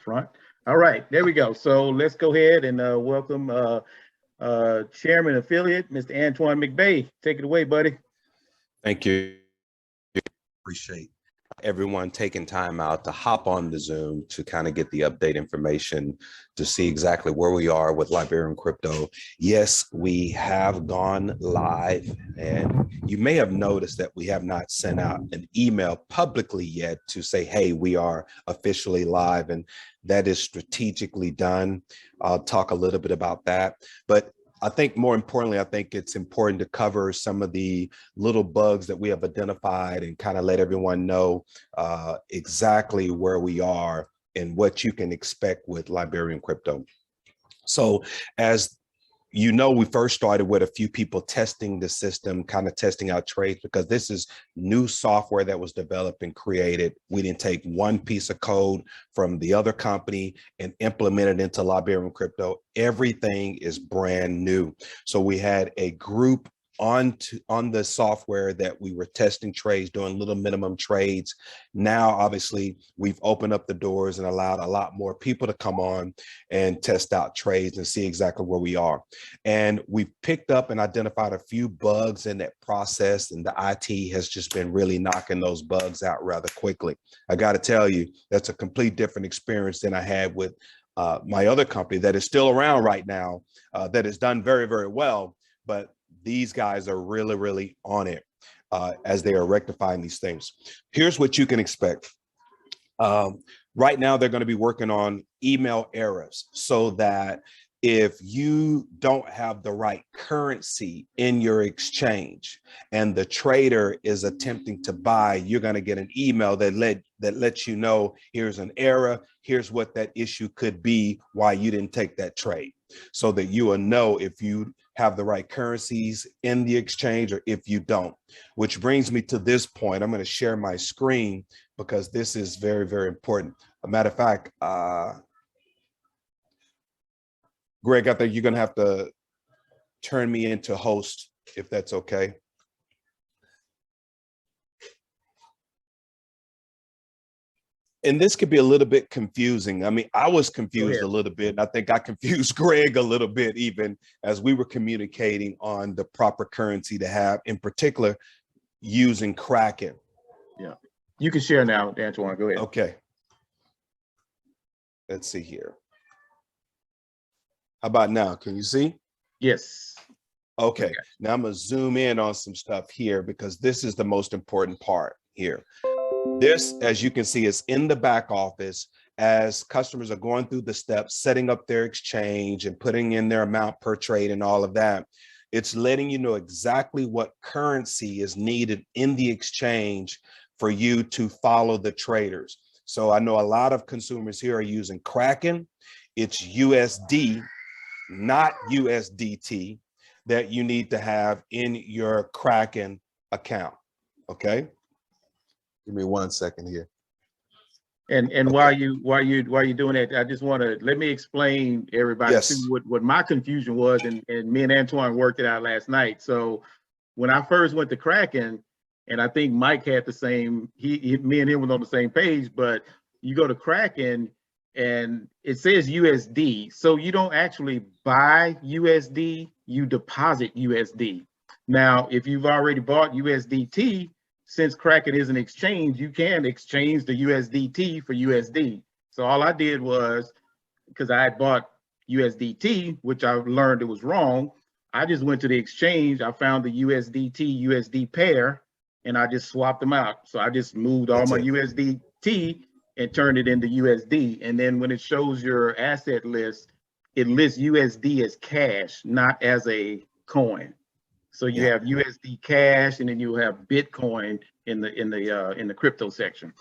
front. All right, there we go. So let's go ahead and welcome Chairman Affiliate, Mr. Antoine McVeigh. Take it away, buddy. Thank you. Appreciate everyone taking time out to hop on the Zoom to kind of get the update information to see exactly where we are with Liberium crypto. Yes, we have gone live, and you may have noticed that we have not sent out an email publicly yet to say, hey, we are officially live, and that is strategically done. I'll talk a little bit about that, but I think more importantly, I think it's important to cover some of the little bugs that we have identified and kind of let everyone know exactly where we are and what you can expect with Liberium crypto. So as you know, we first started with a few people testing the system, kind of testing out trades, because this is new software that was developed and created. We didn't take one piece of code from the other company and implement it into Liberium crypto. Everything is brand new. So we had a group on the software that we were testing trades, doing little minimum trades. Now, obviously, we've opened up the doors and allowed a lot more people to come on and test out trades and see exactly where we are. And we've picked up and identified a few bugs in that process, and the IT has just been really knocking those bugs out rather quickly. I got to tell you, that's a complete different experience than I had with my other company that is still around right now, that has done very, very well. But these guys are really, really on it as they are rectifying these things. Here's what you can expect. Right now, they're going to be working on email errors so that if you don't have the right currency in your exchange and the trader is attempting to buy, you're going to get an email that lets you know, here's an error, here's what that issue could be, why you didn't take that trade, so that you will know if you have the right currencies in the exchange or if you don't. Which brings me to this point. I'm going to share my screen because this is very, very important. A matter of fact, Greg, I think you're going to have to turn me into host, if that's okay. And this could be a little bit confusing. I mean, I was confused a little bit. I think I confused Greg a little bit, even as we were communicating on the proper currency to have, in particular, using Kraken. Yeah, you can share now, Antoine. Go ahead. Okay. Let's see here. How about now? Can you see? Yes. Okay. Now I'm going to zoom in on some stuff here because this is the most important part here. This, as you can see, is in the back office as customers are going through the steps, setting up their exchange and putting in their amount per trade and all of that. It's letting you know exactly what currency is needed in the exchange for you to follow the traders. So I know a lot of consumers here are using Kraken. It's USD, not USDT, that you need to have in your Kraken account. Okay. Give me 1 second here. And okay. while you doing that, I just want to let me explain everybody what my confusion was, and me and Antoine worked it out last night. So when I first went to Kraken, and I think Mike had the same, me and him was on the same page, but you go to Kraken and it says USD. So you don't actually buy USD, you deposit USD. Now, if you've already bought USDT, since Kraken is an exchange, you can exchange the USDT for USD. So all I did was, because I had bought USDT, which I learned it was wrong, I just went to the exchange, I found the USDT USD pair, and I just swapped them out. So I just moved all my USDT and turned it into USD. And then when it shows your asset list, it lists USD as cash, not as a coin. So you have USD cash, and then you have Bitcoin in the crypto section.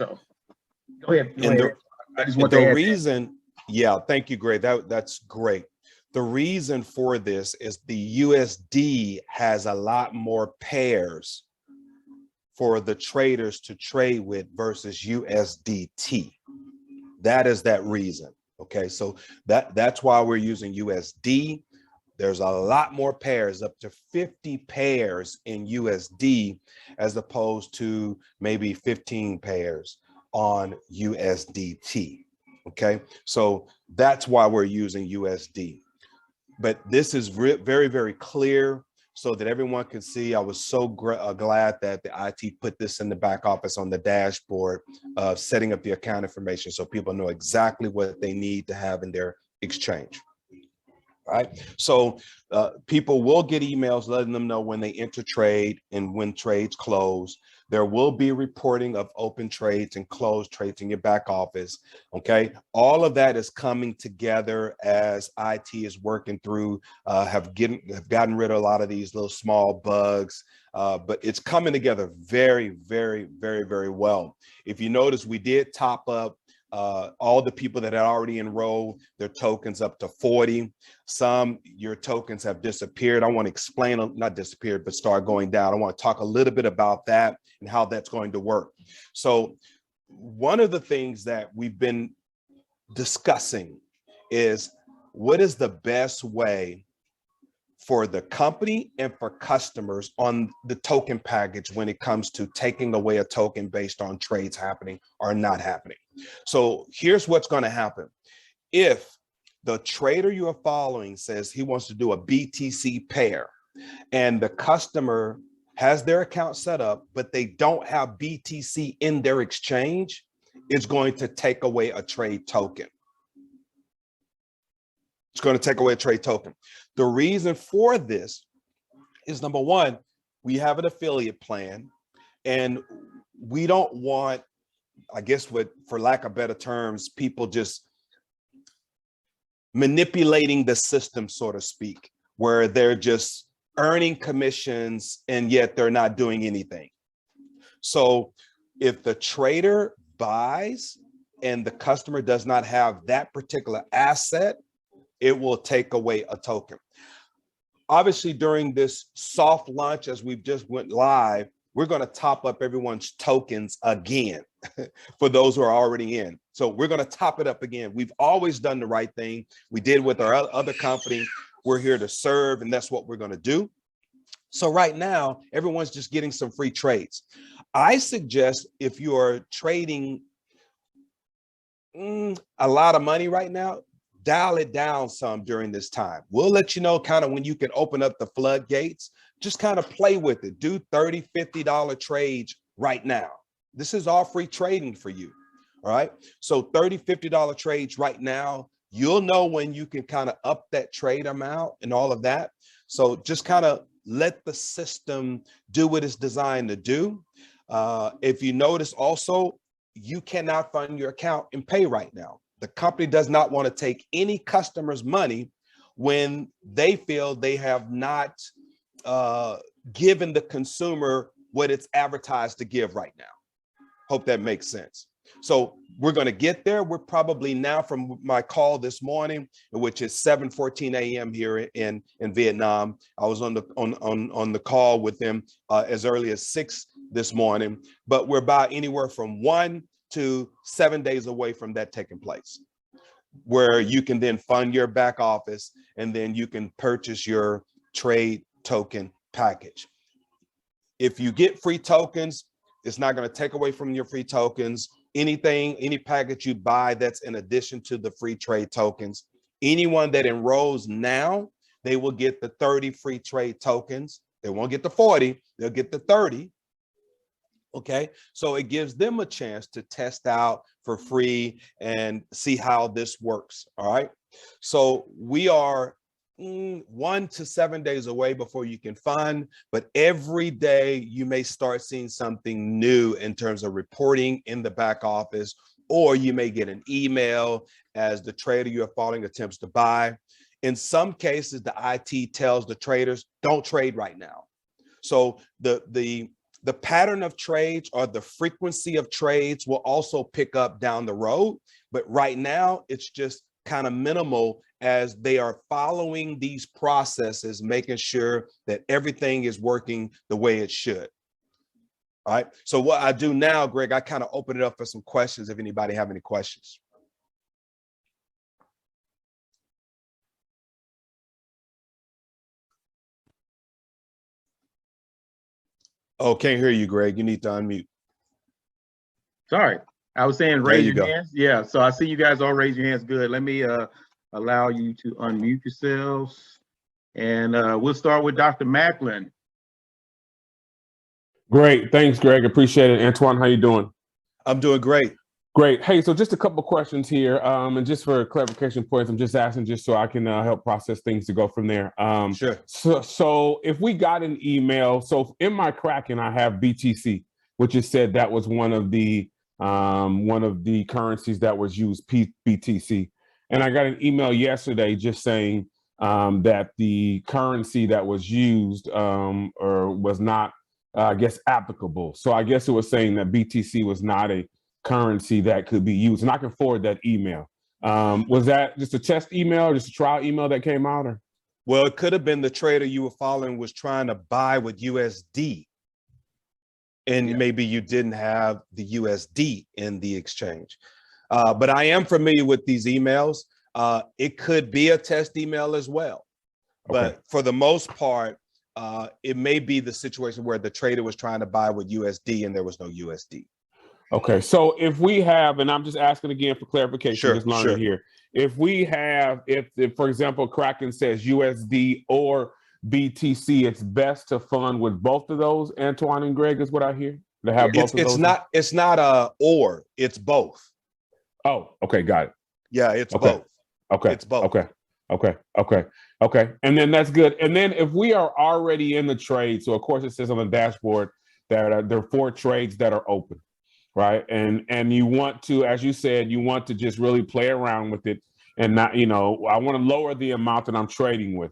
So go ahead. I just want to add reason. Yeah, thank you, Greg. That's great. The reason for this is the USD has a lot more pairs for the traders to trade with versus USDT. That is that reason. Okay, so that's why we're using USD. There's a lot more pairs, up to 50 pairs in USD, as opposed to maybe 15 pairs on USDT. Okay, so that's why we're using USD. But this is very, very clear so that everyone can see. I was so glad that the IT put this in the back office on the dashboard of setting up the account information so people know exactly what they need to have in their exchange. Right. So people will get emails letting them know when they enter trade and when trades close. There will be reporting of open trades and closed trades in your back office. Okay. All of that is coming together as IT is working through, have gotten rid of a lot of these little small bugs. But it's coming together very, very, very, very well. If you notice, we did top up all the people that had already enrolled their tokens up to 40. Some, your tokens have disappeared. I want to explain, not disappeared, but start going down. I want to talk a little bit about that and how that's going to work. So one of the things that we've been discussing is what is the best way for the company and for customers on the token package when it comes to taking away a token based on trades happening or not happening. So here's what's going to happen. If the trader you are following says he wants to do a BTC pair and the customer has their account set up, but they don't have BTC in their exchange, it's going to take away a trade token. It's going to take away a trade token. The reason for this is, number one, we have an affiliate plan and we don't want, I guess, for lack of better terms, people just manipulating the system, so to speak, where they're just earning commissions and yet they're not doing anything. So if the trader buys and the customer does not have that particular asset, it will take away a token. Obviously, during this soft launch, as we've just went live, we're going to top up everyone's tokens again for those who are already in. So we're going to top it up again. We've always done the right thing. We did with our other company. We're here to serve, and that's what we're going to do. So right now, everyone's just getting some free trades. I suggest if you are trading a lot of money right now, dial it down some during this time. We'll let you know kind of when you can open up the floodgates. Just kind of play with it. Do $30, $50 trades right now. This is all free trading for you. All right. So $30, $50 trades right now. You'll know when you can kind of up that trade amount and all of that. So just kind of let the system do what it's designed to do. If you notice also, you cannot fund your account and pay right now. The company does not want to take any customer's money when they feel they have not given the consumer what it's advertised to give right now. Hope that makes sense. So we're going to get there. We're probably now, from my call this morning, which is 7:14 a.m. here in Vietnam. I was on the call with them as early as 6 this morning, but we're about anywhere from 1 to 7 days away from that taking place, where you can then fund your back office and then you can purchase your trade token package. If you get free tokens, it's not going to take away from your free tokens. Any package you buy that's in addition to the free trade tokens, anyone that enrolls now, they will get the 30 free trade tokens. They won't get the 40, they'll get the 30. Okay, so it gives them a chance to test out for free and see how this works. All right, so we are 1 to 7 days away before you can fund, but every day you may start seeing something new in terms of reporting in the back office, or you may get an email as the trader you're following attempts to buy. In some cases, the IT tells the traders, don't trade right now. So the pattern of trades or the frequency of trades will also pick up down the road. But right now, it's just kind of minimal as they are following these processes, making sure that everything is working the way it should. All right. So what I do now, Greg, I kind of open it up for some questions if anybody have any questions. Oh, can't hear you, Greg. You need to unmute. Sorry. I was saying raise your hands. Yeah, so I see you guys all raise your hands. Good. Let me allow you to unmute yourselves. And we'll start with Dr. Macklin. Great. Thanks, Greg. Appreciate it. Antoine, how you doing? I'm doing great. Great. Hey, so just a couple of questions here. And just for clarification points, I'm just asking just so I can help process things to go from there. Sure. So if we got an email, so in my Kraken, I have BTC, which is said that was one of the currencies that was used, BTC. And I got an email yesterday just saying that the currency that was used or was not, I guess, applicable. So I guess it was saying that BTC was not a currency that could be used. And I can forward that email. Was that just a test email or just a trial email that came out? Or? Well, it could have been the trader you were following was trying to buy with USD. And maybe you didn't have the USD in the exchange. But I am familiar with these emails. It could be a test email as well. But for the most part, it may be the situation where the trader was trying to buy with USD and there was no USD. Okay, so if we have, and I'm just asking again for clarification, just learning here. If we have, if for example, Kraken says USD or BTC, it's best to fund with both of those, Antoine and Greg, is what I hear? To have both of those? It's not a or, it's both. Oh, okay, got it. Yeah, it's both. Okay, it's both. Okay. And then that's good. And then if we are already in the trade, so of course it says on the dashboard that there are 4 trades that are open, right? And you want to, as you said, you want to just really play around with it and not, I want to lower the amount that I'm trading with.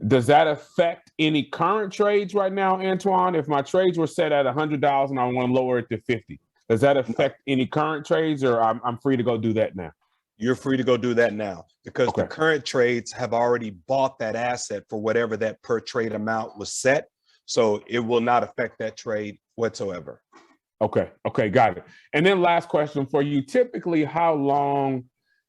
Does that affect any current trades right now, Antoine? If my trades were set at $100 and I want to lower it to 50, does that affect any current trades, or I'm free to go do that now? You're free to go do that now because the current trades have already bought that asset for whatever that per trade amount was set. So it will not affect that trade whatsoever. Okay, got it. And then last question for you. Typically, how long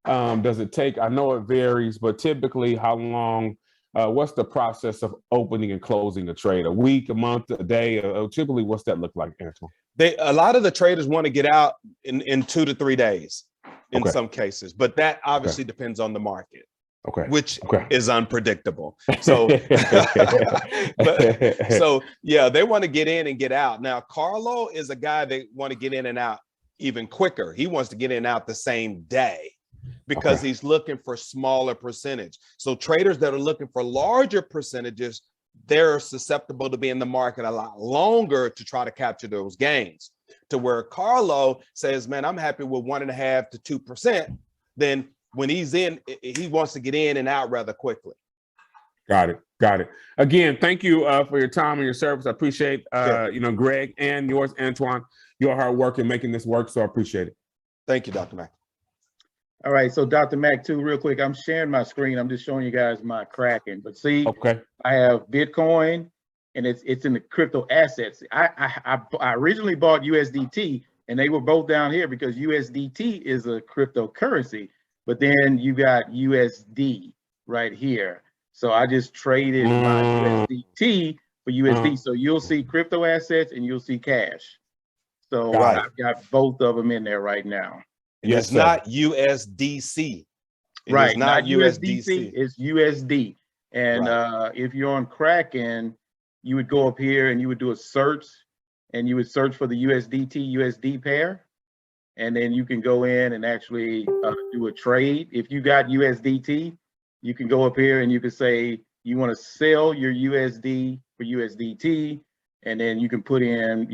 does it take? I know it varies, but typically how long, what's the process of opening and closing a trade? A week, a month, a day? Typically, what's that look like, Antoine? A lot of the traders want to get out in 2 to 3 days in some cases, but that obviously depends on the market. Which is unpredictable. So, so yeah, they want to get in and get out. Now, Carlo is a guy that want to get in and out even quicker. He wants to get in and out the same day because he's looking for smaller percentage. So traders that are looking for larger percentages, they're susceptible to be in the market a lot longer to try to capture those gains. To where Carlo says, man, I'm happy with 1.5 to 2%. Then when he's in, he wants to get in and out rather quickly. Got it. Again, thank you for your time and your service. I appreciate, Greg and yours, Antoine, your hard work in making this work. So I appreciate it. Thank you, Dr. Mack. All right, so Dr. Mack, too, real quick, I'm sharing my screen. I'm just showing you guys my Kraken. But see, I have Bitcoin, and it's in the crypto assets. I originally bought USDT, and they were both down here because USDT is a cryptocurrency. But then you got USD right here. So I just traded my USDT for USD. So you'll see crypto assets and you'll see cash. So I've got both of them in there right now. Yes, it's not USDC. Right, not USDC. It's USD. And if you're on Kraken, you would go up here and you would do a search, and you would search for the USDT USD pair. And then you can go in and actually do a trade. If you got USDT, you can go up here and you can say you want to sell your USD for USDT, and then you can put in,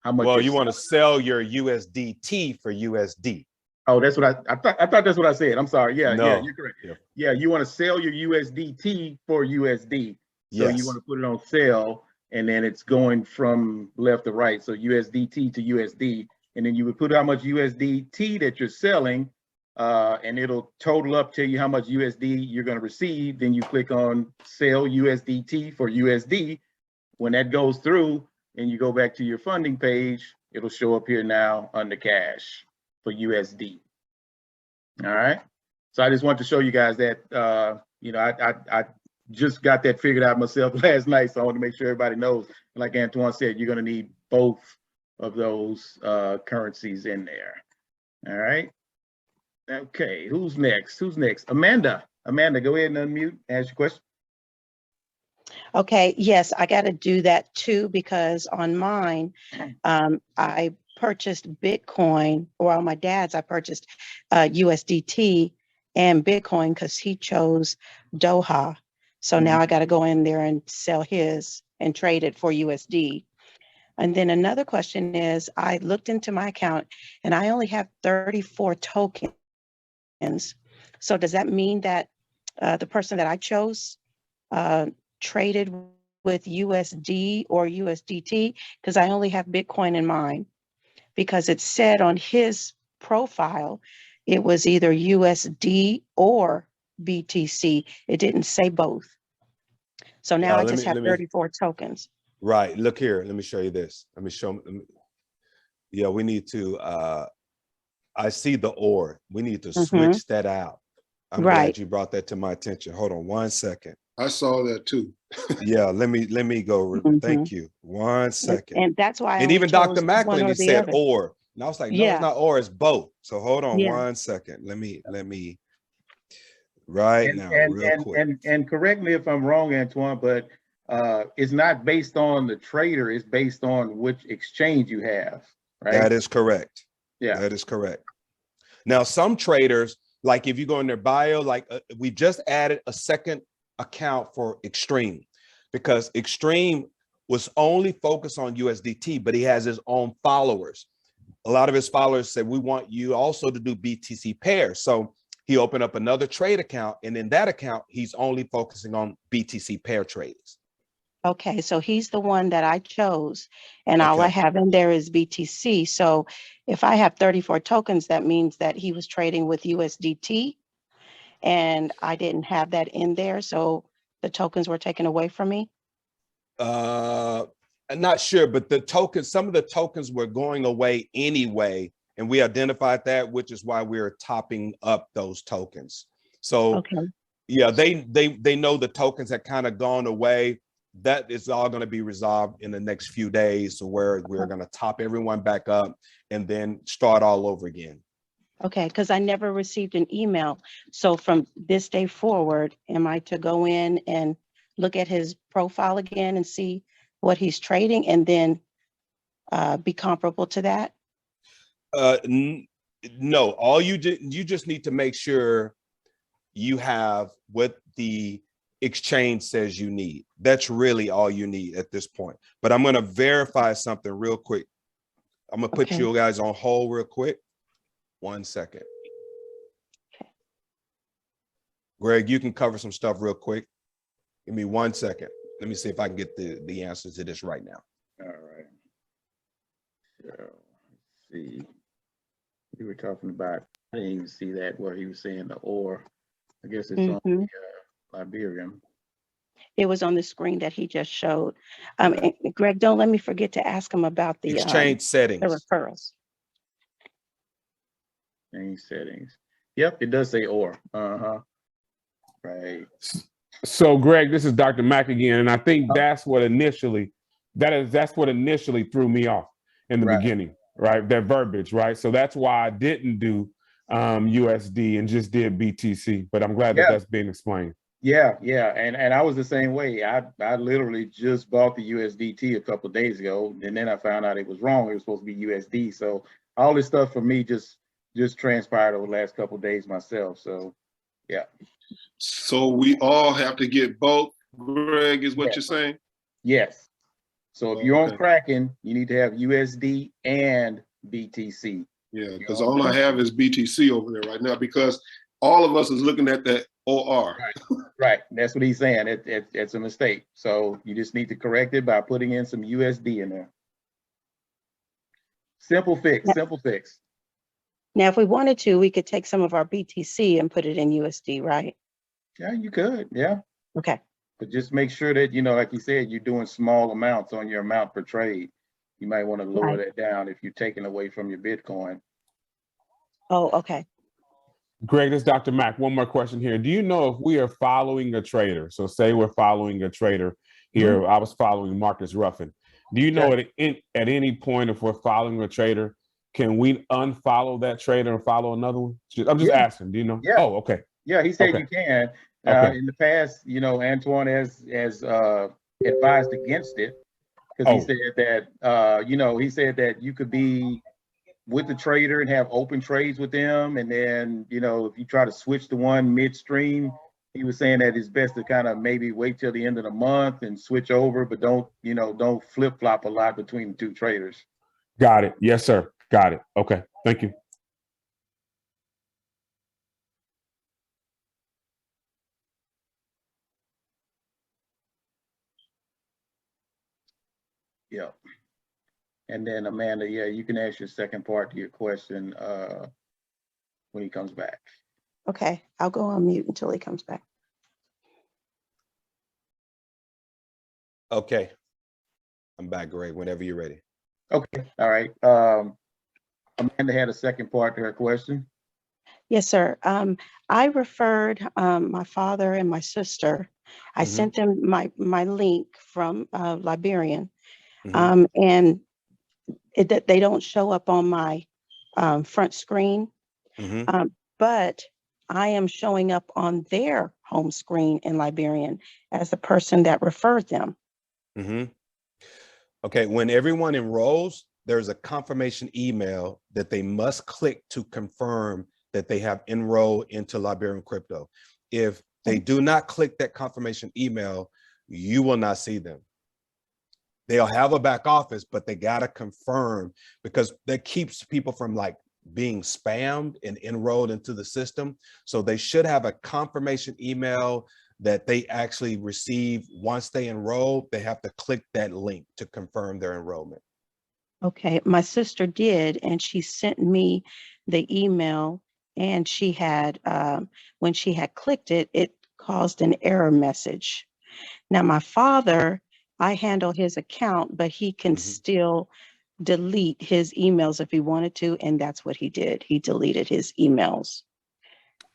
how much. Well, you want to sell your USDT for USD. Oh, that's what I thought. I thought that's what I said. I'm sorry. Yeah, you're correct. Yeah, you want to sell your USDT for USD. So you want to put it on sell, and then it's going from left to right. So USDT to USD. And then you would put how much USDT that you're selling, and it'll total up, tell you how much USD you're going to receive. Then you click on sell USDT for USD. When that goes through and you go back to your funding page, it'll show up here now under cash for USD. All right. So I just want to show you guys that, I just got that figured out myself last night. So I want to make sure everybody knows, like Antoine said, you're going to need both of those currencies in there. All right. Okay, who's next? Who's next? Amanda. Amanda, go ahead and unmute. Ask your question. Okay, yes, I got to do that too, because on mine, I purchased Bitcoin, or on my dad's, I purchased USDT and Bitcoin because he chose Doha. So now I got to go in there and sell his and trade it for USD. And then another question is, I looked into my account and I only have 34 tokens. So does that mean that the person that I chose traded with USD or USDT? Because I only have Bitcoin in mine, because it said on his profile it was either USD or BTC. It didn't say both. So now I just have 34 tokens. Right. Look here. Let me show you this. Let me show. Yeah, we need to. I see the or. We need to switch that out. I'm glad you brought that to my attention. Hold on 1 second. I saw that too. Yeah, let me go. Thank you. 1 second. And that's why. And even Dr. Macklin, he said or. And I was like, no, it's not or, it's both. So hold on 1 second. Let me real quick. And correct me if I'm wrong, Antoine, but it's not based on the trader, it's based on which exchange you have, right? That is correct. Yeah, that is correct. Now, some traders, like if you go in their bio, like we just added a second account for Extreme, because Extreme was only focused on USDT, but he has his own followers. A lot of his followers said, we want you also to do BTC pairs. So he opened up another trade account, and in that account, he's only focusing on BTC pair trades. Okay, so he's the one that I chose, and all I have in there is BTC. So if I have 34 tokens, that means that he was trading with USDT, and I didn't have that in there, so the tokens were taken away from me. I'm not sure, but the tokens, some of the tokens were going away anyway, and we identified that, which is why we're topping up those tokens. So yeah, they know the tokens had kind of gone away. That is all going to be resolved in the next few days, so where we're going to top everyone back up and then start all over again. Okay, because I never received an email. So from this day forward, am I to go in and look at his profile again and see what he's trading, and then be comparable to that? No, all you just need to make sure you have what the exchange says you need. That's really all you need at this point. But I'm going to verify something real quick. I'm going to put you guys on hold real quick. 1 second. Okay. Greg, you can cover some stuff real quick. Give me 1 second. Let me see if I can get the answers to this right now. All right. So let's see. We were talking about, I didn't even see that where he was saying the or. I guess it's on the Liberium. It was on the screen that he just showed. And Greg, don't let me forget to ask him about the exchange settings, the referrals. Exchange settings. Yep, it does say or. Right. So, Greg, this is Dr. Mack again, and I think that's what initially threw me off in the beginning, right? That verbiage, right? So that's why I didn't do USD and just did BTC. But I'm glad that that's being explained. Yeah, and I was the same way. I literally just bought the USDT a couple of days ago, and then I found out it was wrong. It was supposed to be USD. So all this stuff for me just transpired over the last couple of days myself. So yeah. So we all have to get both, Greg, is what you're saying? Yes. So if you're on Kraken, you need to have USD and BTC. Yeah, because all I have is BTC over there right now, because all of us is looking at that OR. Right. That's what he's saying. It's a mistake. So you just need to correct it by putting in some USD in there. Simple fix, simple fix. Now, if we wanted to, we could take some of our BTC and put it in USD, right? Yeah, you could. Yeah. Okay. But just make sure that, like you said, you're doing small amounts on your amount per trade. You might want to lower that down if you're taking away from your Bitcoin. Oh, okay. Greg, this is Dr. Mack. One more question here. Do you know if we are following a trader? So say we're following a trader here. I was following Marcus Ruffin. Do you know at any point if we're following a trader, can we unfollow that trader and follow another one? I'm just asking. Do you know? Yeah. Oh, okay. Yeah, he said you can. In the past, you know, Antoine has advised against it because he said that you know, he said that you could be with the trader and have open trades with them, and then, you know, if you try to switch to one midstream, he was saying that it's best to kind of maybe wait till the end of the month and switch over, but don't, you know, don't flip flop a lot between the two traders. Got it. Yes, sir. Got it. Okay. Thank you. Yeah. And then Amanda, yeah, you can ask your second part to your question when he comes back. Okay, I'll go on mute until he comes back. Okay. I'm back, Greg, whenever you're ready. Okay, all right. Amanda had a second part to her question. Yes, sir. I referred my father and my sister. I sent them my link from Liberian, and that they don't show up on my front screen, but I am showing up on their home screen in Liberian as the person that referred them. Okay, when everyone enrolls, there's a confirmation email that they must click to confirm that they have enrolled into Liberian Crypto. If they do not click that confirmation email, you will not see them. They'll have a back office, but they gotta confirm, because that keeps people from like being spammed and enrolled into the system. So they should have a confirmation email that they actually receive. Once they enroll, they have to click that link to confirm their enrollment. Okay, my sister did, and she sent me the email, and she had, when she had clicked it, it caused an error message. Now, my father, I handle his account, but he can still delete his emails if he wanted to, and that's what he did. He deleted his emails.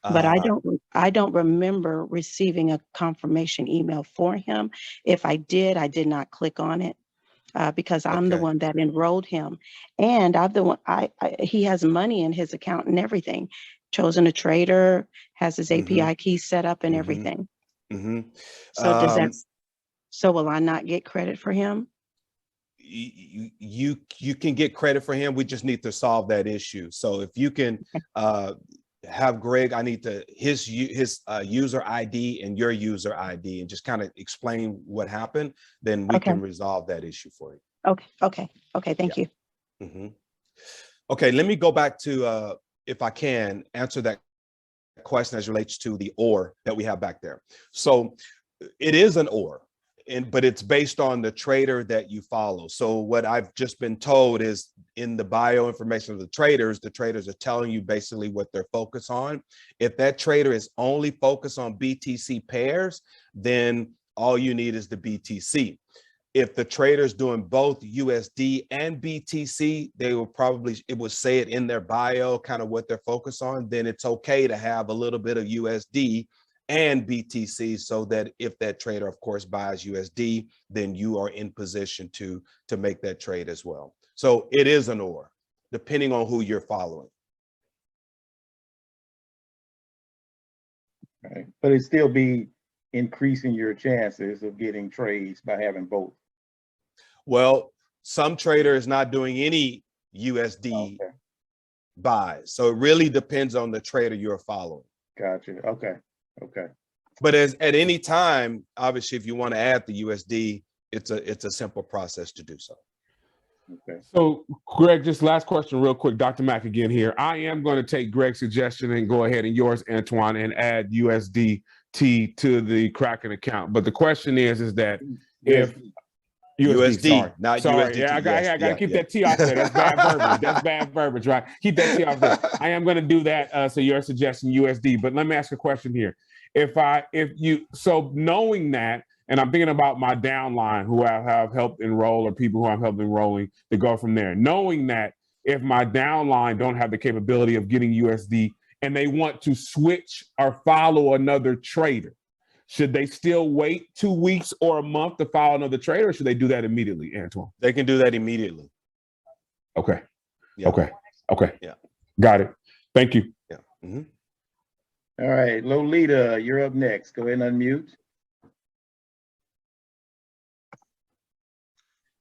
But I don't remember receiving a confirmation email for him. If I did not click on it. Because I'm the one that enrolled him, and I'm the one. He has money in his account and everything. Chosen a trader, has his API key set up and everything. So does that? So will I not get credit for him? You can get credit for him. We just need to solve that issue. So if you can have Greg, I need to his user ID and your user ID, and just kind of explain what happened, then we can resolve that issue for you. Okay. Thank you. Okay, let me go back to, if I can, answer that question as relates to the OR that we have back there. So it is an OR. But it's based on the trader that you follow. So what I've just been told is in the bio information of the traders are telling you basically what they're focused on. If that trader is only focused on BTC pairs, then all you need is the BTC. If the trader is doing both USD and BTC, they will probably, it will say it in their bio, kind of what they're focused on. Then it's okay to have a little bit of USD and BTC, so that if that trader, of course, buys USD, then you are in position to make that trade as well. So it is an OR, depending on who you're following. Right. But it'd still be increasing your chances of getting trades by having both. Well, some trader is not doing any USD buys. So it really depends on the trader you're following. Gotcha. Okay. But at any time, obviously, if you want to add the USD, it's a simple process to do so. Okay. So, Greg, just last question real quick. Dr. Mack again here. I am going to take Greg's suggestion and go ahead and yours, Antoine, and add USDT to the Kraken account. But the question is that if USD, not sorry. USDT. Yeah, I got to keep that T off there. That's bad verbiage. That's bad verbiage, right? Keep that T off there. I am going to do that. So your suggestion USD, but let me ask a question here. So knowing that, and I'm thinking about my downline who I have helped enroll, or people who I've helped enrolling to go from there, knowing that if my downline don't have the capability of getting USD and they want to switch or follow another trader, should they still wait 2 weeks or a month to follow another trader, or should they do that immediately, Antoine? They can do that immediately. Okay. Yeah. Okay. Okay. Yeah. Got it. Thank you. Yeah. Mm-hmm. All right, Lolita, you're up next. Go ahead and unmute.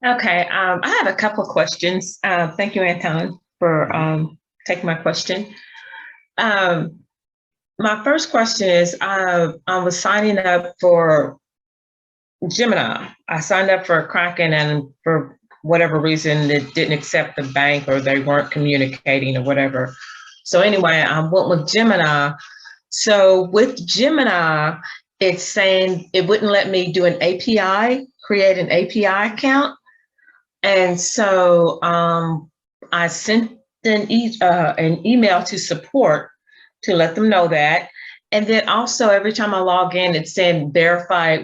Okay, I have a couple of questions. Thank you, Anton, for taking my question. My first question is, I was signing up for Gemini. I signed up for Kraken, and for whatever reason, it didn't accept the bank, or they weren't communicating or whatever. So anyway, I went with Gemini. So with Gemini, it's saying it wouldn't let me do an API, create an API account. And so I sent an email to support to let them know that. And then also every time I log in, it's saying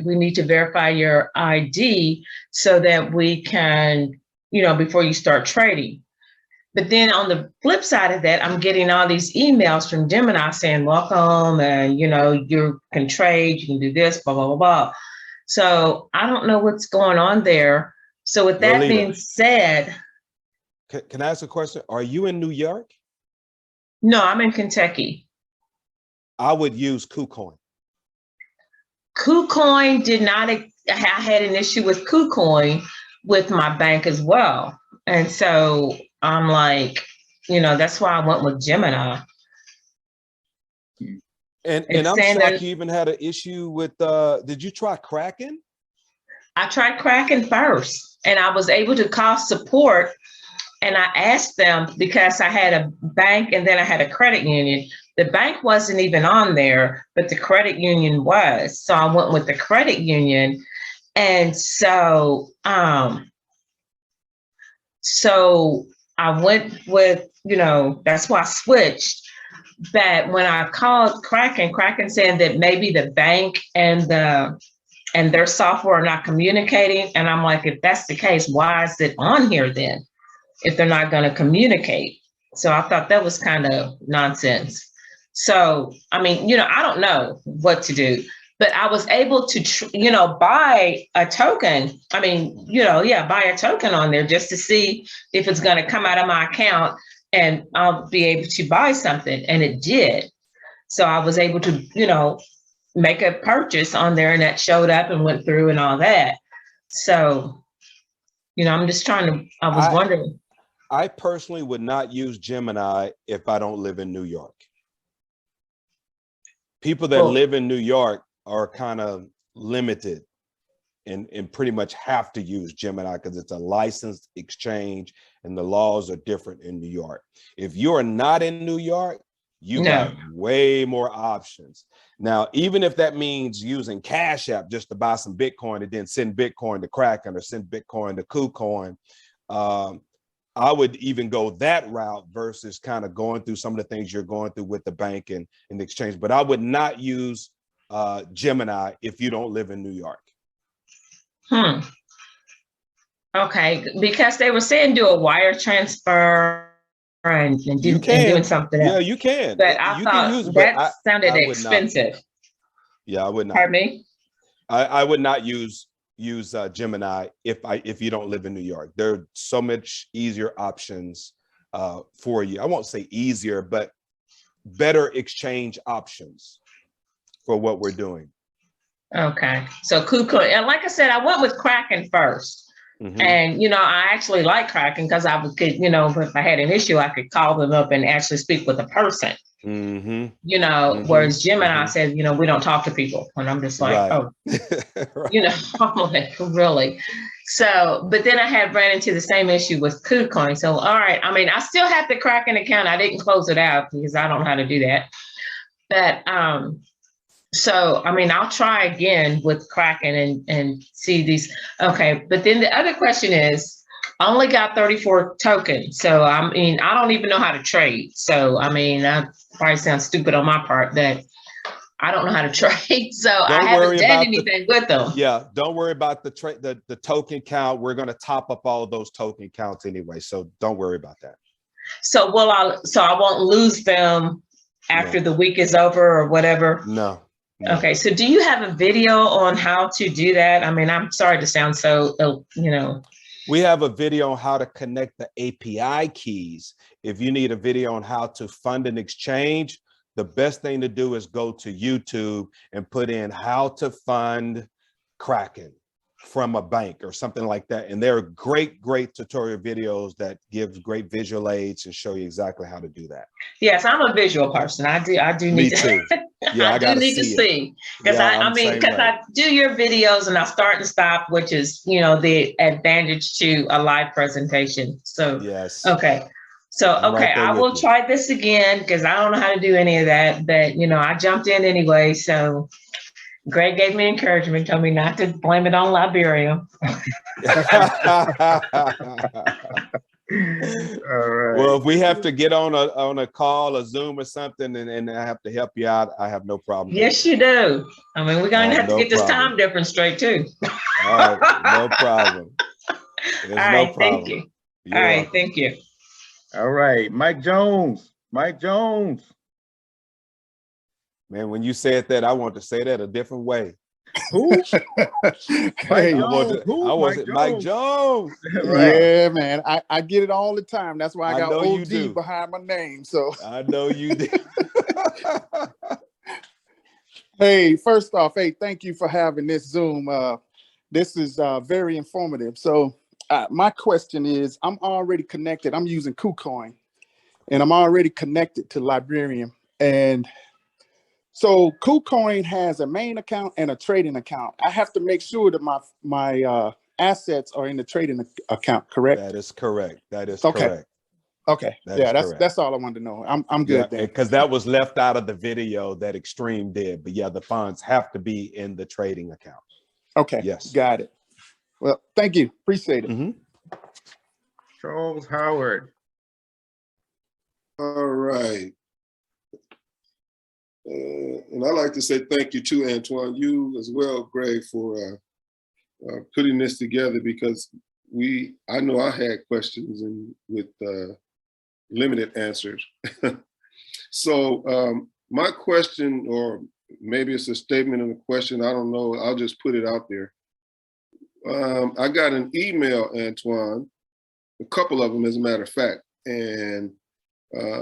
we need to verify your ID so that we can, before you start trading. But then on the flip side of that, I'm getting all these emails from Gemini saying, welcome, and you can trade, you can do this, blah, blah, blah, blah. So I don't know what's going on there. So with that Lolita, being said. Can I ask a question? Are you in New York? No, I'm in Kentucky. I would use KuCoin. KuCoin did not, I had an issue with KuCoin with my bank as well. And so I'm like, that's why I went with Gemini. And I'm shocked you even had an issue with, did you try Kraken? I tried Kraken first, and I was able to call support, and I asked them because I had a bank and then I had a credit union. The bank wasn't even on there, but the credit union was. So I went with the credit union. And so, so I went with, that's why I switched. But when I called Kraken saying that maybe the bank and their software are not communicating. And I'm like, if that's the case, why is it on here then, if they're not going to communicate? So I thought that was kind of nonsense. So, I mean, I don't know what to do, but I was able to, buy a token. I mean, buy a token on there just to see if it's going to come out of my account and I'll be able to buy something. And it did. So I was able to, make a purchase on there, and that showed up and went through and all that. So, I'm just I was wondering. I personally would not use Gemini if I don't live in New York. People that live in New York are kind of limited and pretty much have to use Gemini because it's a licensed exchange and the laws are different in New York. If you are not in New York, you have way more options. Now, even if that means using Cash App just to buy some Bitcoin and then send Bitcoin to Kraken or send Bitcoin to KuCoin, I would even go that route versus kind of going through some of the things you're going through with the bank and the exchange. But I would not use Gemini if you don't live in New York. Okay, because they were saying do a wire transfer and doing something else. Yeah, you can. But I thought that sounded expensive. Yeah, I would not. Pardon me? I would not use Gemini if you don't live in New York. There are so much easier options for you. I won't say easier, but better exchange options for what we're doing. Okay, so KuCoin, and like I said, I went with Kraken first. Mm-hmm. And, I actually like Kraken because I could, if I had an issue, I could call them up and actually speak with a person. Mm-hmm. Whereas Gemini says, we don't talk to people. And I'm just like, oh, I'm like, really? So, but then I ran into the same issue with KuCoin. So, all right. I mean, I still have the Kraken account. I didn't close it out because I don't know how to do that. But, so, I mean, I'll try again with Kraken and see these. Okay. But then the other question is, I only got 34 tokens. So, I mean, I don't even know how to trade. So, I mean, that probably sounds stupid on my part, but I don't know how to trade. So I haven't done anything with them. Yeah. Don't worry about the token count. We're going to top up all of those token counts anyway. So don't worry about that. So I won't lose them after the week is over or whatever. No. Okay. So do you have a video on how to do that? I mean, I'm sorry to sound so, We have a video on how to connect the API keys. If you need a video on how to fund an exchange, the best thing to do is go to YouTube and put in how to fund Kraken from a bank or something like that. And there are great tutorial videos that give great visual aids and show you exactly how to do that. Yes, I'm a visual person. I do need Me too. Yeah, I do need to see, because I mean, because I do your videos and I start and stop, which is, you know, the advantage to a live presentation. So, yes. Okay. So, okay, I will try this again because I don't know how to do any of that, but, you know, I jumped in anyway. So Greg gave me encouragement, told me not to blame it on Liberium. All right. Well, if we have to get on a call, a Zoom or something, and I have to help you out, I have no problem. Yes, you do. I mean, we're going to have to get this time difference straight too. All right, no problem. All right, thank you. All right, thank you. All right, Mike Jones. Mike Jones. Man, when you said that, I want to say that a different way. Who? Hey, Mike Jones. Right. Yeah, man. I get it all the time. That's why I got OG behind my name. So I know you did. Hey, first off, hey, thank you for having this Zoom. This is very informative. So my question is, I'm already connected. I'm using KuCoin, and I'm already connected to Liberium. And so KuCoin has a main account and a trading account. I have to make sure that my assets are in the trading account, correct? That is correct. That is correct. Okay. That's all I wanted to know. I'm good then. Because that was left out of the video that Extreme did. But yeah, the funds have to be in the trading account. Okay. Yes. Got it. Well, thank you. Appreciate it. Mm-hmm. Charles Howard. All right. And I'd like to say thank you to Antoine, you as well, Greg, for putting this together, because I know I had questions and with limited answers. So my question, or maybe it's a statement and a question, I don't know, I'll just put it out there. I got an email, Antoine, a couple of them as a matter of fact, and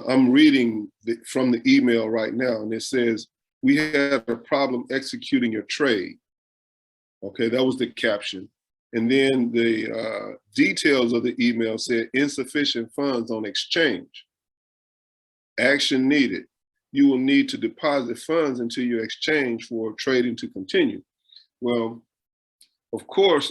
I'm reading from the email right now, and it says, "We had a problem executing your trade." Okay, that was the caption. And then the details of the email said, "Insufficient funds on exchange. Action needed. You will need to deposit funds into your exchange for trading to continue." Well, of course,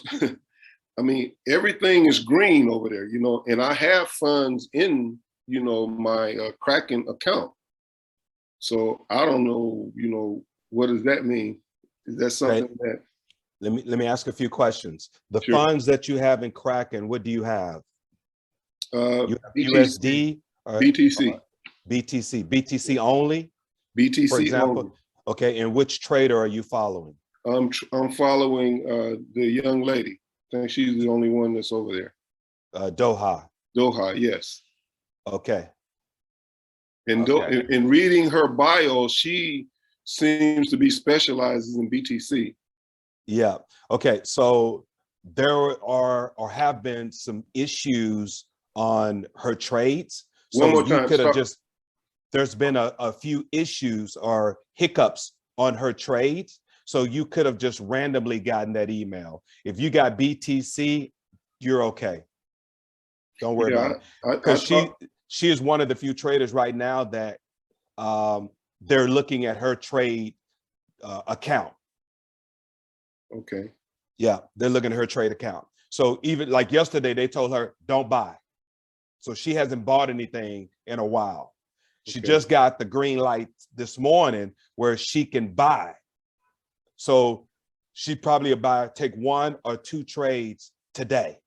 I mean, everything is green over there, you know, and I have funds in, you know, my Kraken account. So I don't know, you know, what does that mean? Is that something that? Let me ask a few questions. The funds that you have in Kraken, what do you have? You have USD? Or, BTC. BTC only? BTC for example? only. Okay, and which trader are you following? I'm following the young lady. I think she's the only one that's over there. Doha. Doha, yes. Okay. And in reading her bio, she seems to be specializes in BTC. Yeah. Okay. So there are or have been some issues on her trades. So one more time, you could have just, there's been a few issues or hiccups on her trades. So you could have just randomly gotten that email. If you got BTC, you're okay. Don't worry about it. Because she is one of the few traders right now that they're looking at her trade account. Okay. Yeah, they're looking at her trade account. So even like yesterday, they told her, don't buy. So she hasn't bought anything in a while. She just got the green light this morning where she can buy. So she probably take 1 or 2 trades today.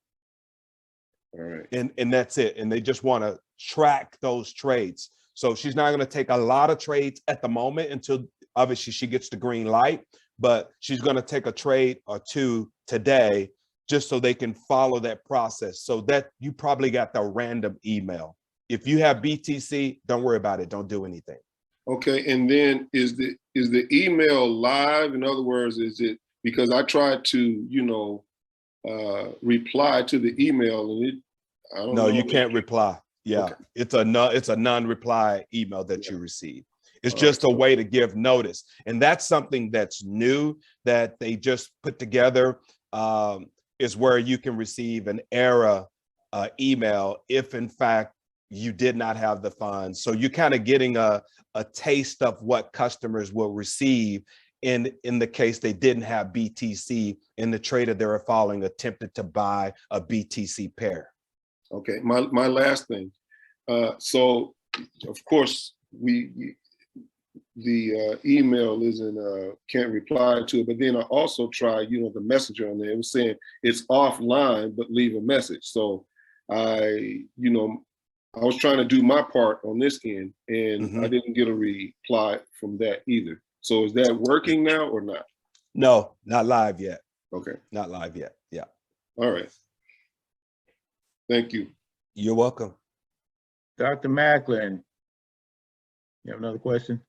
All right. And that's it. And they just want to track those trades. So she's not going to take a lot of trades at the moment until obviously she gets the green light, but she's going to take a trade or 2 today just so they can follow that process. So that you probably got the random email. If you have BTC, don't worry about it. Don't do anything. Okay. And then is the email live? In other words, is it, because I tried to, you know, reply to the email, and I don't know. No, you can't reply. Yeah, Okay. it's a non-reply email that you receive. It's All just right. a way to give notice. And that's something that's new that they just put together, is where you can receive an error email if in fact you did not have the funds. So you're kind of getting a taste of what customers will receive in the case they didn't have BTC and the trader they were following attempted to buy a BTC pair. Okay, my last thing. So of course the email isn't can't reply to it, but then I also tried, the messenger on there. It was saying it's offline, but leave a message. So I was trying to do my part on this end, and I didn't get a reply from that either. So is that working now or not? No, not live yet. Okay. Not live yet. Yeah. All right. Thank you. You're welcome. Dr. Macklin, you have another question?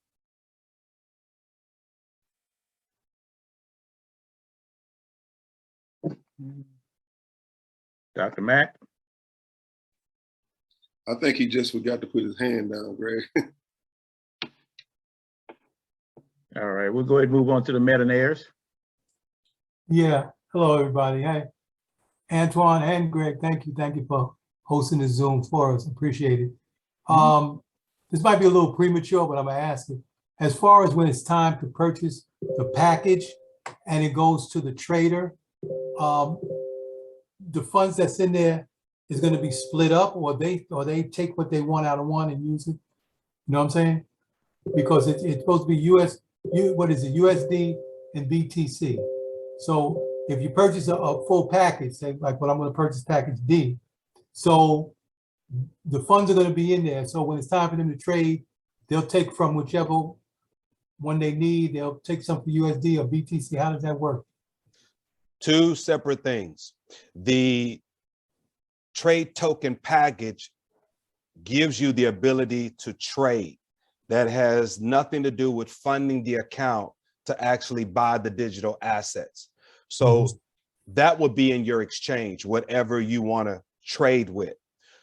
Dr. Mack? I think he just forgot to put his hand down, Greg. All right, we'll go ahead and move on to the millionaires. Yeah, hello, everybody. Hey, Antoine and Greg, thank you for hosting the Zoom for us. Appreciate it. This might be a little premature, but I'm gonna ask it. As far as when it's time to purchase the package and it goes to the trader, the funds that's in there is gonna be split up, or they take what they want out of one and use it. You know what I'm saying? Because it's supposed to be USD and BTC. So if you purchase a full package, say like what I'm going to purchase package D, so the funds are going to be in there. So when it's time for them to trade, they'll take from whichever one they need. They'll take some for USD or BTC. How does that work? Two separate things. The trade token package gives you the ability to trade. That has nothing to do with funding the account to actually buy the digital assets. So that would be in your exchange, whatever you want to trade with.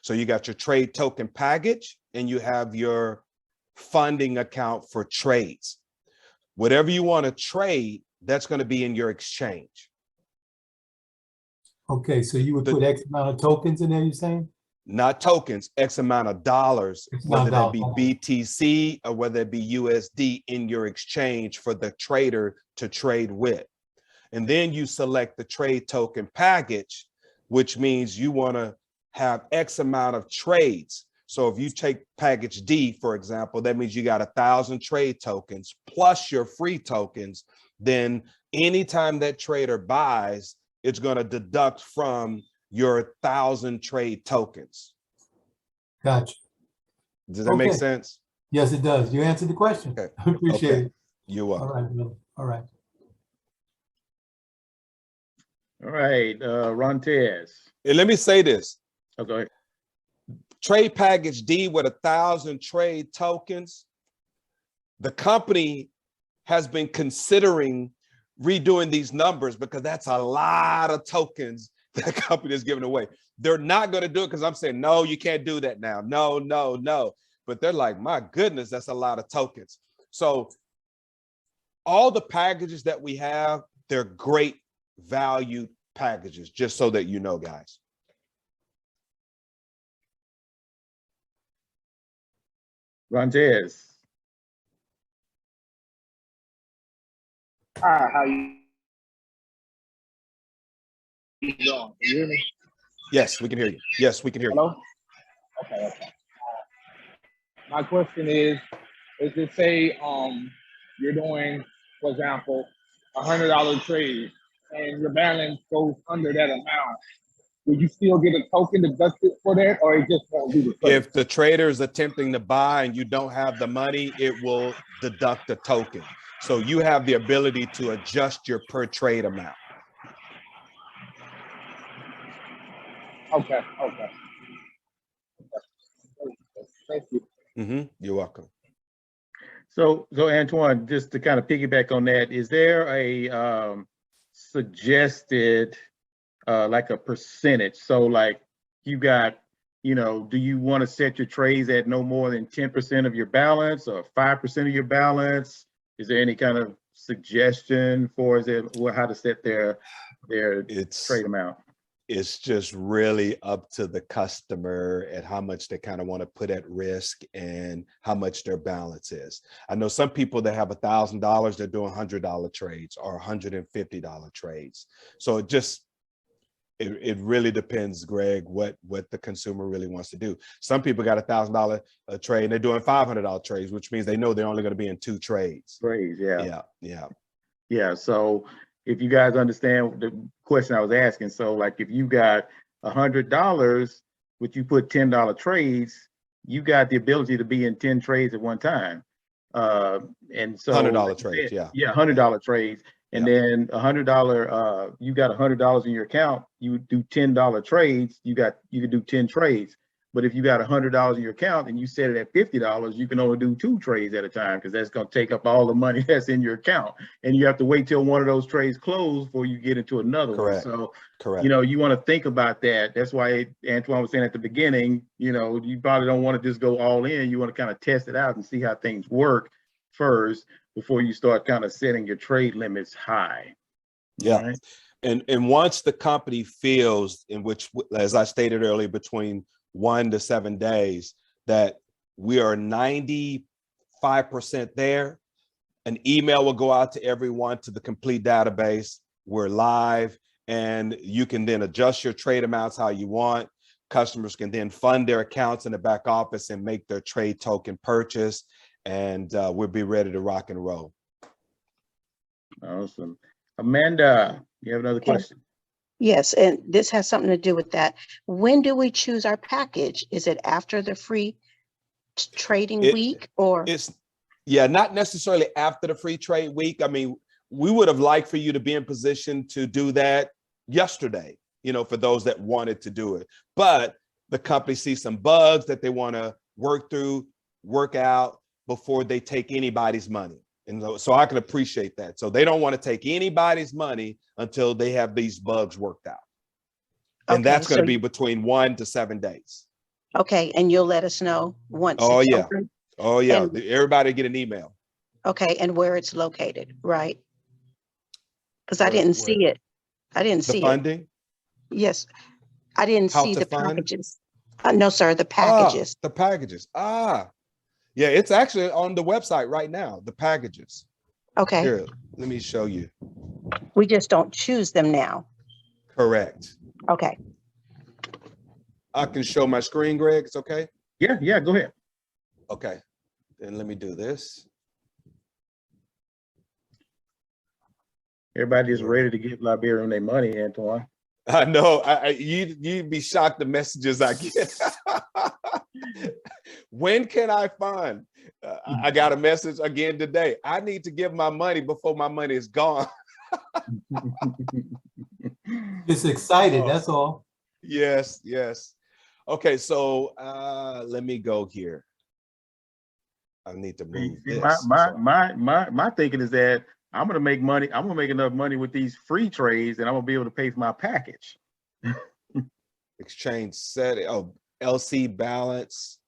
So you got your trade token package and you have your funding account for trades. Whatever you want to trade, that's going to be in your exchange. Okay, so you would put X amount of tokens in there, you're saying? Not tokens, X amount of dollars, whether that be BTC or whether it be USD in your exchange for the trader to trade with. And then you select the trade token package, which means you want to have X amount of trades. So if you take package D, for example, that means you got 1,000 trade tokens plus your free tokens. Then anytime that trader buys, it's going to deduct from your 1,000 trade tokens. Gotcha. Does that make sense? Yes, it does. You answered the question. Okay. I appreciate it. You're welcome. All right, brother. All right. All right, Rontez. And let me say this. Oh, go ahead. Trade package D with 1,000 trade tokens. The company has been considering redoing these numbers because that's a lot of tokens that company is giving away. They're not going to do it because I'm saying, no, you can't do that now. No, no, no. But they're like, my goodness, that's a lot of tokens. So all the packages that we have, they're great value packages, just so that you know, guys. Rontez. Hi, how you doing? Can you hear me? Yes, we can hear you. Yes, we can hear you. Hello? Okay. My question is it say you're doing, for example, $100 trade and your balance goes under that amount, will you still get a token deducted for that, or it just won't do the trade? If the trader is attempting to buy and you don't have the money, it will deduct a token. So you have the ability to adjust your per trade amount. Okay. Thank you. You're welcome. So Antoine, just to kind of piggyback on that, is there a suggested like a percentage. So like you got, you know, do you want to set your trades at no more than 10% of your balance or 5% of your balance? Is there any kind of suggestion for how to set their trade amount? It's just really up to the customer and how much they kind of want to put at risk and how much their balance is. I know some people that have $1,000, they're doing $100 trades or $150 trades. So it really depends, Greg, what the consumer really wants to do. Some people got $1,000 trade and they're doing $500 trades, which means they know they're only going to be in 2 trades. Yeah. So if you guys understand the question I was asking, so like if you got $100, but you put $10 trades, you got the ability to be in 10 trades at one time. And so $100 trades, $100 trades. And then $100, you got $100 in your account, you do $10 trades, you can do 10 trades. But if you got $100 in your account and you set it at $50, you can only do 2 trades at a time because that's going to take up all the money that's in your account. And you have to wait till one of those trades close before you get into another one. So, you know, you want to think about that. That's why Antoine was saying at the beginning, you know, you probably don't want to just go all in. You want to kind of test it out and see how things work first before you start kind of setting your trade limits high. Right? And once the company feels, in which, as I stated earlier, between 1 to 7 days, that we are 95% there, an email will go out to everyone to the complete database. We're live, and you can then adjust your trade amounts how you want. Customers can then fund their accounts in the back office and make their trade token purchase, and we'll be ready to rock and roll. Awesome. Amanda, you have another question? Yes, and this has something to do with that. When do we choose our package? Is it after the free trading week, or? Not necessarily after the free trade week. I mean, we would have liked for you to be in position to do that yesterday, you know, for those that wanted to do it. But the company sees some bugs that they want to work out before they take anybody's money. And so I can appreciate that. So they don't want to take anybody's money until they have these bugs worked out. And that's going to be between 1 to 7 days. Okay. And you'll let us know once it's open? Oh, yeah. And everybody get an email. Okay. And where it's located, right? Because I didn't see it. I didn't see the funding? Yes. I didn't see the packages. No, sir. The packages. The packages. Yeah, it's actually on the website right now, the packages. Okay. Here, let me show you. We just don't choose them now. Correct. Okay. I can show my screen, Greg. It's okay? Yeah, go ahead. Okay. Then let me do this. Everybody's ready to give Liberium their money, Antoine. I know. You'd be shocked the messages I get. When can I fund? I got a message again today. I need to give my money before my money is gone. Just excited, that's all. Yes. Okay, so let me go here. I need to move this. My thinking is that I'm gonna make money. I'm gonna make enough money with these free trades, and I'm gonna be able to pay for my package. Exchange setting. Oh, LC balance.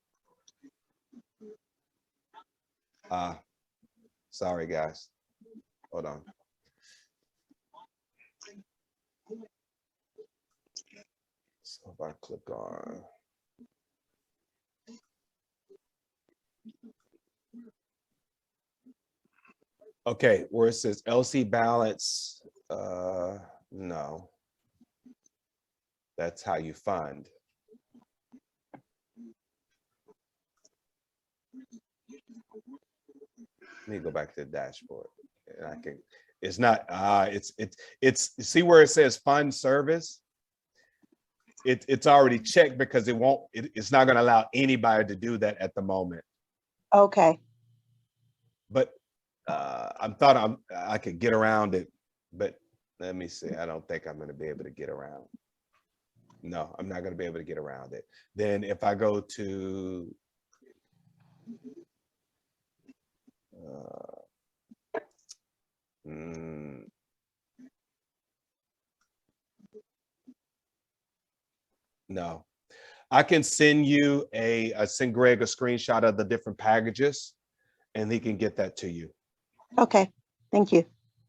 Sorry guys. Hold on. So if I click on. Okay, where it says LC balance, no. That's how you fund. Let me go back to the dashboard. And I can, it's not, it's see where it says fund service? It's already checked because it's not gonna allow anybody to do that at the moment. Okay. But I could get around it, but let me see. I don't think I'm going to be able to get around. No, I'm not going to be able to get around it. Then if I go to No. I can send you send Greg a screenshot of the different packages and he can get that to you. Okay, thank you.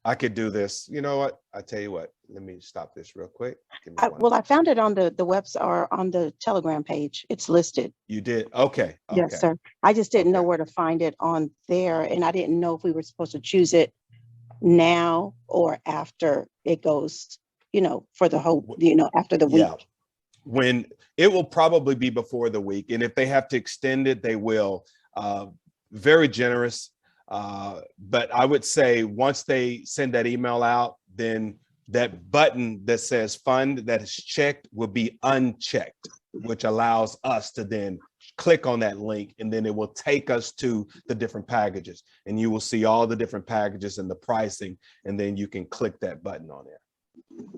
I could do this. You know what? I tell you what, let me stop this real quick. Well, I found it on the website or on the Telegram page. It's listed. You did? Okay. Yes, sir. I just didn't know where to find it on there. And I didn't know if we were supposed to choose it now or after it goes, you know, for the whole, you know, after the week. When it will probably be before the week. And if they have to extend it, they will. Very generous. But I would say once they send that email out, then that button that says fund that is checked will be unchecked, which allows us to then click on that link, and then it will take us to the different packages, and you will see all the different packages and the pricing, and then you can click that button on there.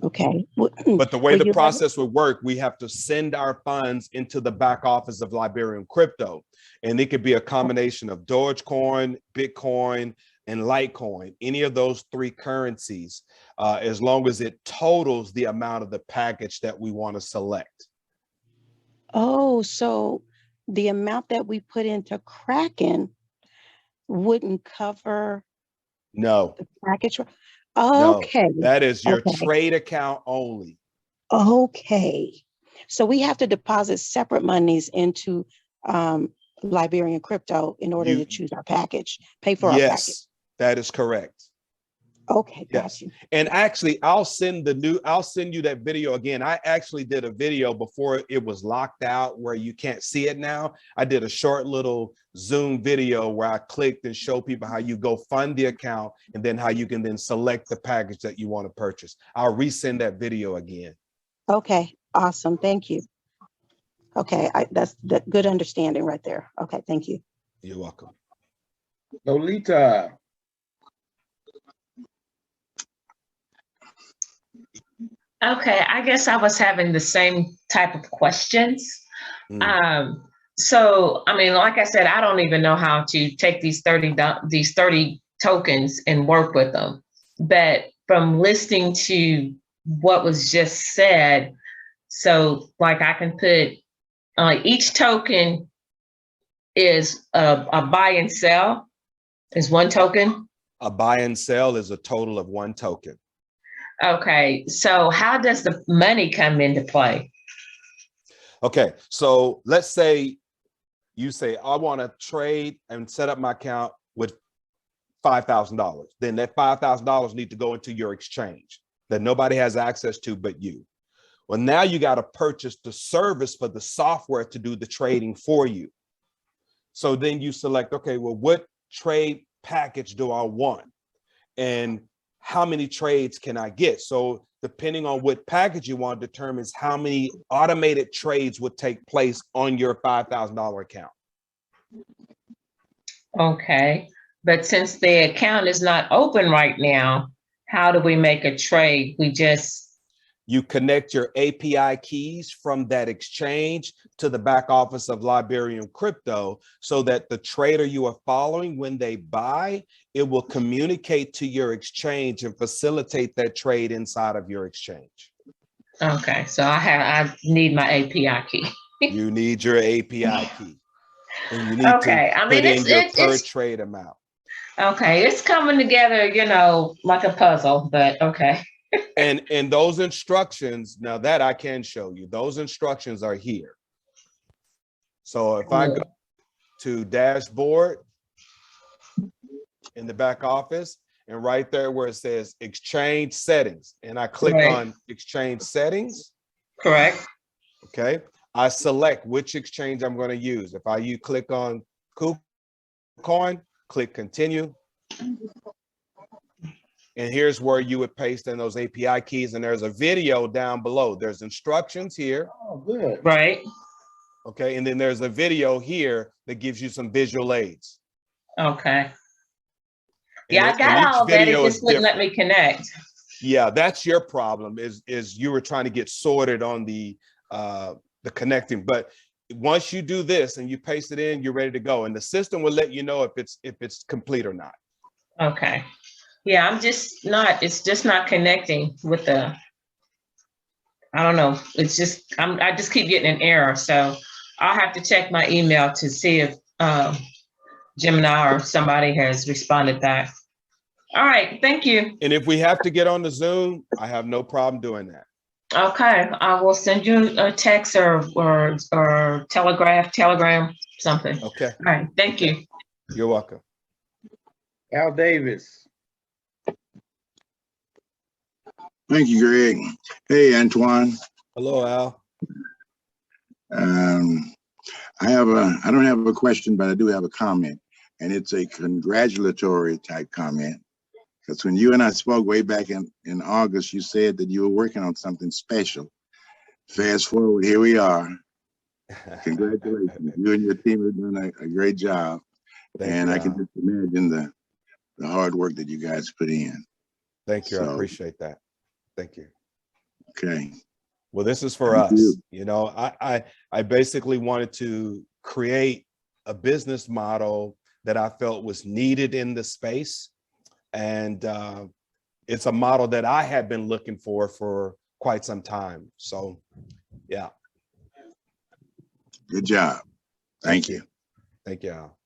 Okay. But the way the process would work, we have to send our funds into the back office of Liberium Crypto, and it could be a combination of Dogecoin, Bitcoin, and Litecoin, any of those three currencies, as long as it totals the amount of the package that we want to select. Oh, so the amount that we put into Kraken wouldn't cover No. the package? Okay. No, that is your trade account only. Okay. So we have to deposit separate monies into Liberian Crypto in order to choose our package, pay for our package. Yes, that is correct. Okay, yes. And actually, I'll send you that video again. I actually did a video before it was locked out where you can't see it now. I did a short little Zoom video where I clicked and show people how you go fund the account and then how you can then select the package that you want to purchase. I'll resend that video again. Okay, awesome. Thank you. Okay, that's good understanding right there. Okay, thank you. You're welcome. Lolita. Okay, I guess I was having the same type of questions. So, I mean, like I said, I don't even know how to take these 30 tokens and work with them. But from listening to what was just said, so like I can put each token is a buy and sell is one token. A buy and sell is a total of one token. Okay, so how does the money come into play? Okay, so let's say you say, I want to trade and set up my account with $5,000. Then that $5,000 need to go into your exchange that nobody has access to but you. Well, now you got to purchase the service for the software to do the trading for you. So then you select, okay, well, what trade package do I want? And how many trades can I get? So depending on what package you want determines how many automated trades would take place on your $5,000 account. Okay, but since the account is not open right now, how do we make a trade? You connect your API keys from that exchange to the back office of Liberium Crypto so that the trader you are following, when they buy, it will communicate to your exchange and facilitate that trade inside of your exchange. Okay, so I need my API key. You need your API key. And you need to put in your per trade amount. Okay, it's coming together, you know, like a puzzle, but okay. And those instructions, now that I can show you, those instructions are here. So if I go to dashboard in the back office, and right there where it says exchange settings, and I click on exchange settings. Correct. Okay. I select which exchange I'm going to use. If you click on KuCoin, click continue. And here's where you would paste in those API keys. And there's a video down below. There's instructions here. Oh, good. Right. Okay. And then there's a video here that gives you some visual aids. Okay. Yeah, I got all that. It just wouldn't let me connect. Yeah, that's your problem is you were trying to get sorted on the connecting. But once you do this and you paste it in, you're ready to go. And the system will let you know if it's complete or not. Okay. Yeah, it's just not connecting with the I don't know. It's just, I just keep getting an error. So I'll have to check my email to see if Gemini or somebody has responded back. All right, thank you. And if we have to get on the Zoom, I have no problem doing that. Okay, I will send you a text or telegram, something. Okay. All right, thank you. You're welcome. Al Davis. Thank you, Greg. Hey, Antoine. Hello, Al. I don't have a question, but I do have a comment, and it's a congratulatory type comment. Because when you and I spoke way back in August, you said that you were working on something special. Fast forward, here we are. Congratulations. You and your team have done a great job. And I can just imagine the hard work that you guys put in. Thank you. I appreciate that. Thank you. Okay. Well, this is for us. You know, I basically wanted to create a business model that I felt was needed in the space. And it's a model that I had been looking for quite some time. So, yeah. Good job. Thank you. Thank you, Al.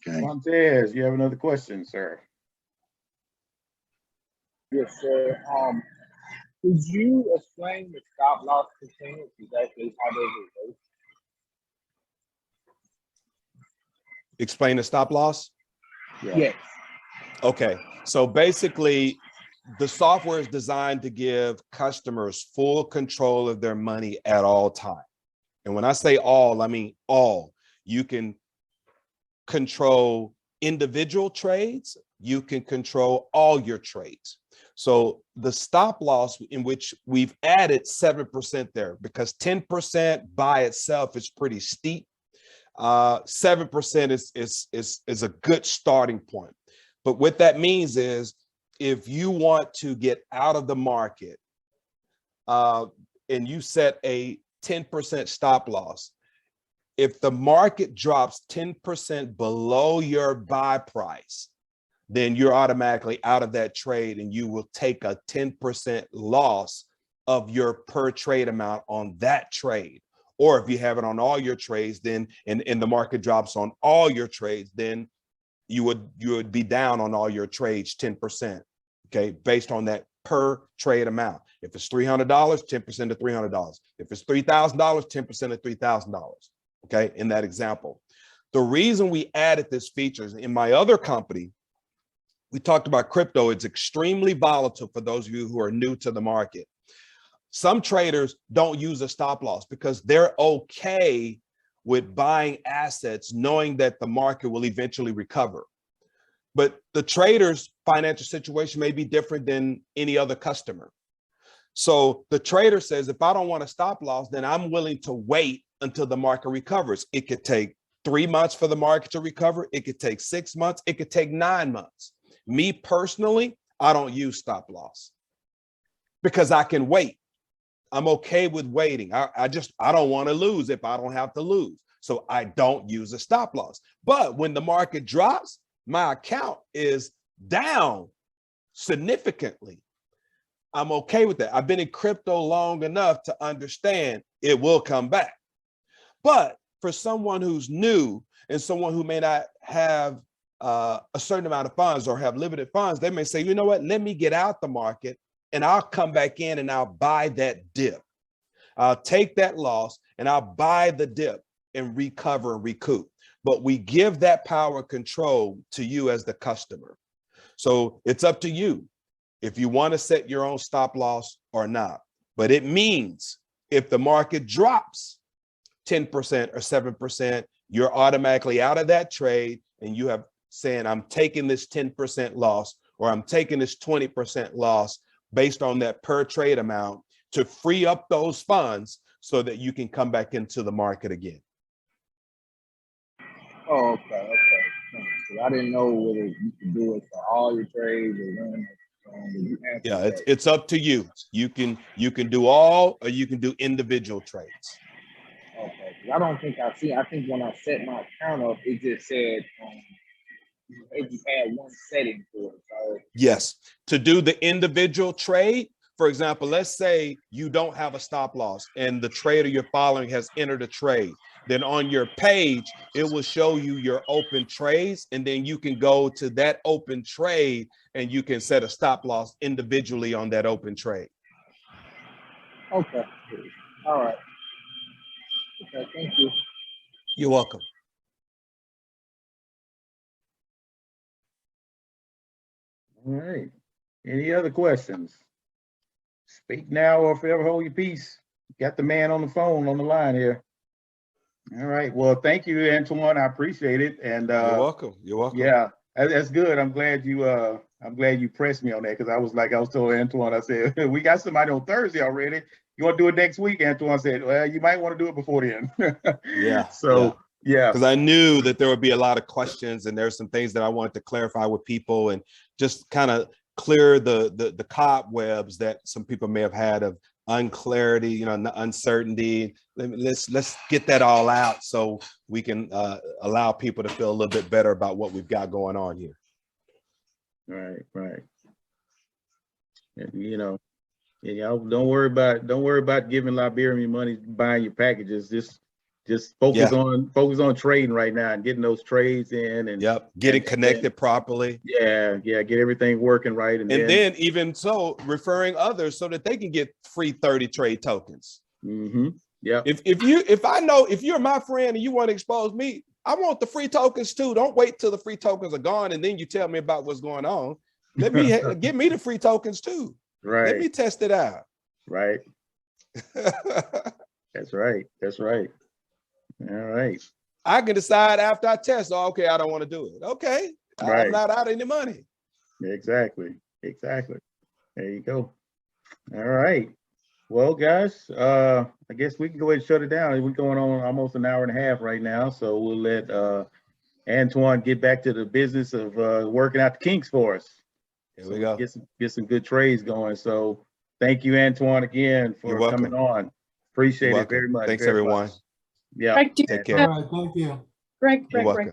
Okay. Montez, you have another question, sir? Yes, sir. Could you explain the stop loss percentage, exactly how does it work? Explain the stop loss? Yeah. Yes. Okay, so basically the software is designed to give customers full control of their money at all times. And when I say all, I mean all. You can control individual trades, you can control all your trades. So the stop loss, in which we've added 7% there, because 10% by itself is pretty steep. 7% is a good starting point. But what that means is, if you want to get out of the market and you set a 10% stop loss, if the market drops 10% below your buy price, then you're automatically out of that trade and you will take a 10% loss of your per trade amount on that trade. Or if you have it on all your trades, then and the market drops on all your trades, then you would be down on all your trades 10%, okay, based on that per trade amount. If it's $300, 10% of $300. If it's $3,000, 10% of $3,000, okay, in that example. The reason we added this feature is, in my other company, we talked about crypto. It's extremely volatile for those of you who are new to the market. Some traders don't use a stop loss because they're okay with buying assets knowing that the market will eventually recover. But the trader's financial situation may be different than any other customer. So the trader says, if I don't want a stop loss, then I'm willing to wait until the market recovers. It could take 3 months for the market to recover. It could take 6 months. It could take 9 months. Me personally, I don't use stop loss because I can wait. I'm okay with waiting. I don't want to lose if I don't have to lose. So I don't use a stop loss. But when the market drops, my account is down significantly. I'm okay with that. I've been in crypto long enough to understand it will come back. But for someone who's new and someone who may not have a certain amount of funds or have limited funds, they may say, you know what, let me get out the market and I'll come back in and I'll buy that dip. I'll take that loss and I'll buy the dip and recover and recoup. But we give that power of control to you as the customer. So it's up to you if you want to set your own stop loss or not. But it means if the market drops 10% or 7%, you're automatically out of that trade and you have saying, I'm taking this 10% loss or I'm taking this 20% loss based on that per trade amount to free up those funds so that you can come back into the market again. Oh, okay. So I didn't know whether you could do it for all your trades or when. Yeah, it's up to you. You can do all or you can do individual trades. Okay, I don't think I see. I think when I set my account up, it just said it just had one setting for it. So. Yes, to do the individual trade, for example, let's say you don't have a stop loss and the trader you're following has entered a trade. Then on your page, it will show you your open trades, and then you can go to that open trade and you can set a stop loss individually on that open trade. Okay. All right. Okay, thank you. You're welcome. All right. Any other questions? Speak now or forever hold your peace. Got the man on the phone on the line here. All right. Well, thank you, Antoine. I appreciate it. And You're welcome. You're welcome. yeah, that's good. I'm glad you pressed me on that, because I was telling Antoine, I said, we got somebody on Thursday already. You want to do it next week? Antoine said, well, you might want to do it before then. Yeah. So yeah. Because I knew that there would be a lot of questions, and there's some things that I wanted to clarify with people and just kind of clear the cobwebs that some people may have had of unclarity, you know, uncertainty. Let's get that all out so we can allow people to feel a little bit better about what we've got going on here. Right. And, you know, don't worry about giving Liberian money, buying your packages. Just focus on trading right now and getting those trades in, and getting connected properly. Yeah, get everything working right, and then even so, referring others so that they can get free 30 trade tokens. Yeah. If you're my friend and you want to expose me, I want the free tokens too. Don't wait till the free tokens are gone and then you tell me about what's going on. Let me give me the free tokens too. Right. Let me test it out. Right. That's right. All right. I can decide after I test, okay, I don't want to do it. Okay. Right. I'm not out any money. Exactly. There you go. All right. Well, guys, I guess we can go ahead and shut it down. We're going on almost an hour and a half right now. So we'll let Antoine get back to the business of working out the kinks for us. Here we go. Get some good trades going. So thank you, Antoine, again for coming on. Appreciate it very much. Thanks, everyone. Yeah. Take care. All right, thank you. Greg. You're welcome.